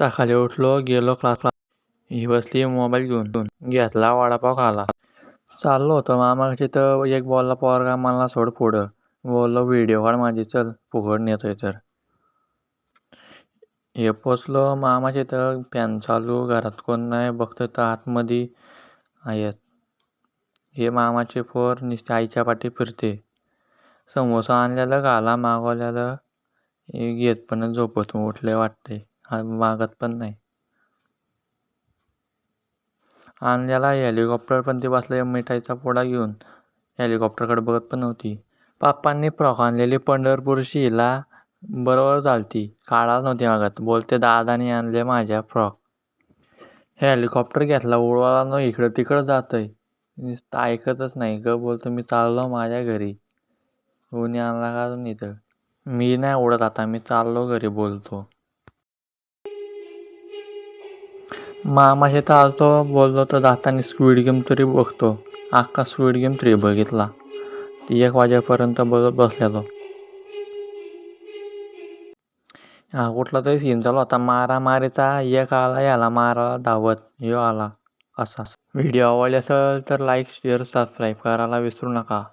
सकाळी उठलो, गेलो क्लासला. ही बसली मोबाईल घेऊन. घेतला वडापाव खाला. चाललो होतो मामाची तर एक बोलला पोरगा मला सोड पुढं. बोललो व्हिडिओ काढ माझी, चल फुकट नेतोय तर. हे पोचलो मामाच्या इथं, फॅन चालू, घरात कोण नाही. बघतोय तर आतमध्ये आहेत. हे मामाचे पोर नुसते आईच्या पाठी फिरते. समोसा आणलेलं घाला मागवलेलं हे घेत पण झोपत उठले वाटते. मागत पण नाही. आणलेला हेलिकॉप्टर पण ते बसले मिठाईचा पुडा घेऊन. हेलिकॉप्टरकडे बघत पण नव्हती. पप्पांनी फ्रॉक आणलेली पंढरपूरची हिला बरोबर झालती. काढाच नव्हती मागत. बोलते दादाने आणले माझ्या फ्रॉक. हेलिकॉप्टर घेतला उडवायला न इकडं तिकडं जातोय. नुसतं ऐकतच नाही. बोलतो मी चाललो माझ्या घरी. ऊन आणला का अजून इथं. मी नाही उडत आता, मी चाललो घरी बोलतो. मामाशी चालतो बोललो तर दाताने स्क्विड गेम तरी बघतो. अख्खा स्क्विड गेम 3 बघितला. 1 वाजेपर्यंत बघत बसलेलो. कुठला तरी सीन चालू होता मारामारीचा. एक आला याला मारायला धावत, ह्यो आला असा. व्हिडिओ आवडले असेल तर लाईक, शेअर, सबस्क्राईब करायला विसरू नका.